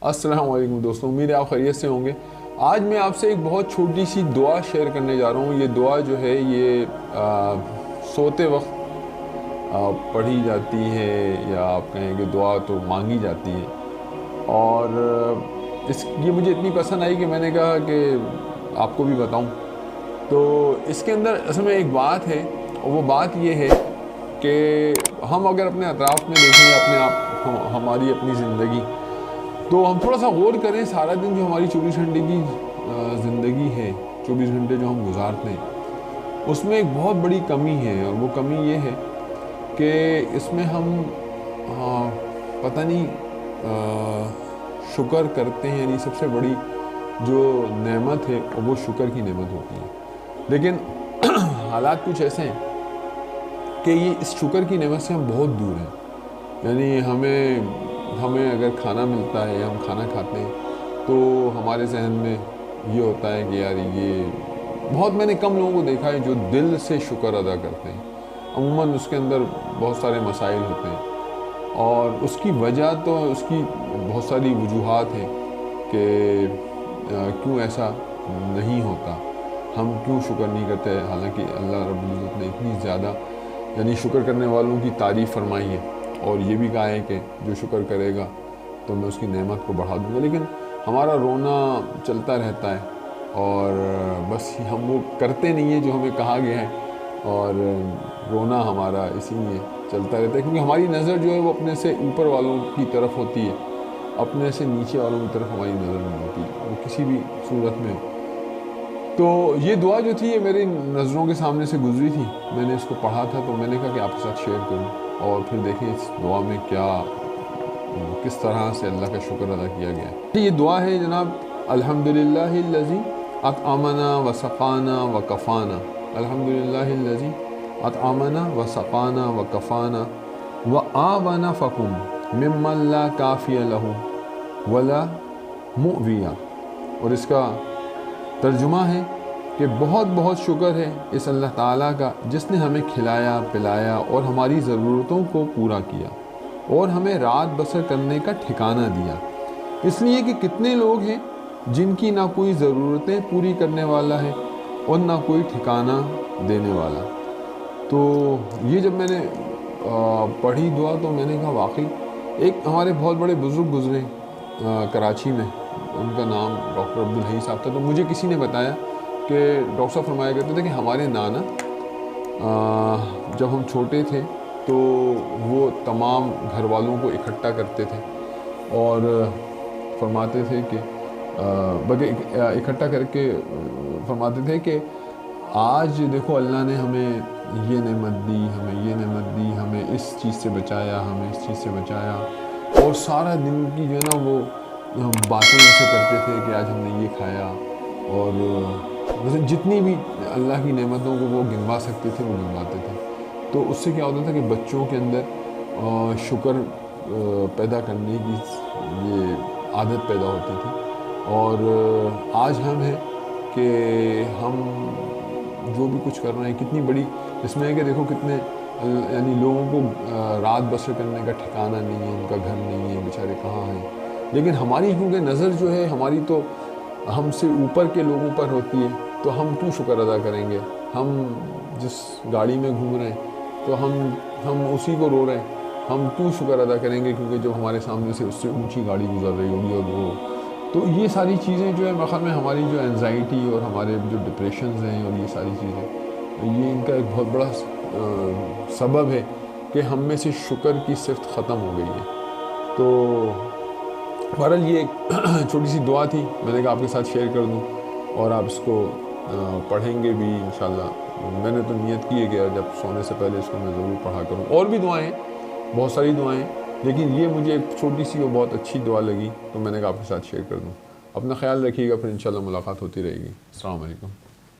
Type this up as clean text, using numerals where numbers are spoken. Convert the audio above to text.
السلام علیکم دوستوں، امید ہے آپ خیریت سے ہوں گے۔ آج میں آپ سے ایک بہت چھوٹی سی دعا شیئر کرنے جا رہا ہوں۔ یہ دعا جو ہے یہ سوتے وقت پڑھی جاتی ہے، یا آپ کہیں کہ دعا تو مانگی جاتی ہے، اور یہ مجھے اتنی پسند آئی کہ میں نے کہا کہ آپ کو بھی بتاؤں۔ تو اس کے اندر اصل میں ایک بات ہے، اور وہ بات یہ ہے کہ ہم اگر اپنے اطراف میں دیکھیں، ہماری اپنی زندگی، تو ہم تھوڑا سا غور کریں۔ سارا دن جو ہماری 24 گھنٹے کی زندگی ہے، 24 گھنٹے جو ہم گزارتے ہیں، اس میں ایک بہت بڑی کمی ہے، اور وہ کمی یہ ہے کہ اس میں ہم پتہ نہیں شکر کرتے ہیں۔ یعنی سب سے بڑی جو نعمت ہے وہ شکر کی نعمت ہوتی ہے، لیکن حالات کچھ ایسے ہیں کہ یہ اس شکر کی نعمت سے ہم بہت دور ہیں۔ یعنی ہمیں اگر کھانا ملتا ہے، ہم کھانا کھاتے ہیں، تو ہمارے ذہن میں یہ ہوتا ہے کہ یار میں نے کم لوگوں کو دیکھا ہے جو دل سے شکر ادا کرتے ہیں۔ عموماً اس کے اندر بہت سارے مسائل ہوتے ہیں، اور اس کی وجہ تو اس کی بہت ساری وجوہات ہیں کہ کیوں ایسا نہیں ہوتا، ہم کیوں شکر نہیں کرتے، حالانکہ اللہ رب العزت نے اتنی زیادہ یعنی شکر کرنے والوں کی تعریف فرمائی ہے، اور یہ بھی کہا ہے کہ جو شکر کرے گا تو میں اس کی نعمت کو بڑھا دوں گا۔ لیکن ہمارا رونا چلتا رہتا ہے، اور بس ہم وہ کرتے نہیں ہیں جو ہمیں کہا گیا ہے، اور رونا ہمارا اسی لیے چلتا رہتا ہے کیونکہ ہماری نظر جو ہے وہ اپنے سے اوپر والوں کی طرف ہوتی ہے، اپنے سے نیچے والوں کی طرف ہماری نظر نہیں ہوتی، وہ کسی بھی صورت میں ہو۔ تو یہ دعا جو تھی یہ میری نظروں کے سامنے سے گزری تھی، میں نے اس کو پڑھا تھا، تو میں نے کہا کہ آپ کے ساتھ شیئر کروں، اور پھر دیکھیں اس دعا میں کس طرح سے اللہ کا شکر ادا کیا گیا ہے۔ یہ دعا ہے جناب: الحمدللہ الذی اطعمنا وسقانا وکفانا، الحمدللہ الذی اطعمنا وسقانا وکفانا وآونا فکم ممن لا کافی لہ ولا مؤوی۔ اور اس کا ترجمہ ہے کہ بہت بہت شکر ہے اس اللہ تعالیٰ کا جس نے ہمیں کھلایا پلایا اور ہماری ضرورتوں کو پورا کیا، اور ہمیں رات بسر کرنے کا ٹھکانہ دیا۔ اس لیے کہ کتنے لوگ ہیں جن کی نہ کوئی ضرورتیں پوری کرنے والا ہے اور نہ کوئی ٹھکانہ دینے والا۔ تو یہ جب میں نے پڑھی دعا تو میں نے کہا واقعی ایک ہمارے بہت بڑے بزرگ گزرے کراچی میں، ان کا نام ڈاکٹر عبدالحی صاحب تھا۔ تو مجھے کسی نے بتایا کہ ڈاکٹر صاحب فرمایا کرتے تھے کہ ہمارے نانا جب ہم چھوٹے تھے تو وہ تمام گھر والوں کو اکٹھا کرتے تھے، اور فرماتے تھے کہ اکٹھا کر کے فرماتے تھے کہ آج دیکھو اللہ نے ہمیں یہ نعمت دی، ہمیں یہ نعمت دی، ہمیں اس چیز سے بچایا، ہمیں اس چیز سے بچایا، اور سارا دن کی جو ہے نا وہ باتیں ان سے کرتے تھے کہ آج ہم نے یہ کھایا، اور جتنی بھی اللہ کی نعمتوں کو وہ گنوا سکتے تھے وہ گنواتے تھے۔ تو اس سے کیا ہوتا تھا کہ بچوں کے اندر شکر پیدا کرنے کی یہ عادت پیدا ہوتی تھی، اور آج ہم ہیں کہ ہم جو بھی کچھ کر رہے ہیں کتنی بڑی اس میں ہے کہ دیکھو کتنے یعنی لوگوں کو رات بسر کرنے کا ٹھکانہ نہیں ہے، ان کا گھر نہیں ہے، بیچارے کہاں ہیں، لیکن ہماری کیونکہ نظر جو ہے ہماری تو ہم سے اوپر کے لوگوں پر ہوتی ہے، تو ہم کیوں شکر ادا کریں گے؟ ہم جس گاڑی میں گھوم رہے ہیں تو ہم اسی کو رو رہے ہیں، ہم کیوں شکر ادا کریں گے کیونکہ جو ہمارے سامنے سے اس سے اونچی گاڑی گزر رہی ہوگی، اور وہ تو یہ ساری چیزیں جو ہے مخل میں ہماری جو انزائٹی اور ہمارے جو ڈپریشنز ہیں اور یہ ساری چیزیں، یہ ان کا ایک بہت بڑا سبب ہے کہ ہم میں سے شکر کی صفت ختم ہو گئی ہے۔ تو بہرحال یہ ایک چھوٹی سی دعا تھی، میں نے کہا آپ کے ساتھ شیئر کر دوں، اور آپ اس کو پڑھیں گے بھی انشاءاللہ۔ میں نے تو نیت کی ہے کہ جب سونے سے پہلے اس کو میں ضرور پڑھا کروں۔ اور بھی دعائیں ہیں، بہت ساری دعائیں ہیں، لیکن یہ مجھے ایک چھوٹی سی اور بہت اچھی دعا لگی، تو میں نے کہا آپ کے ساتھ شیئر کر دوں۔ اپنا خیال رکھیے گا، پھر انشاءاللہ ملاقات ہوتی رہے گی۔ السلام علیکم۔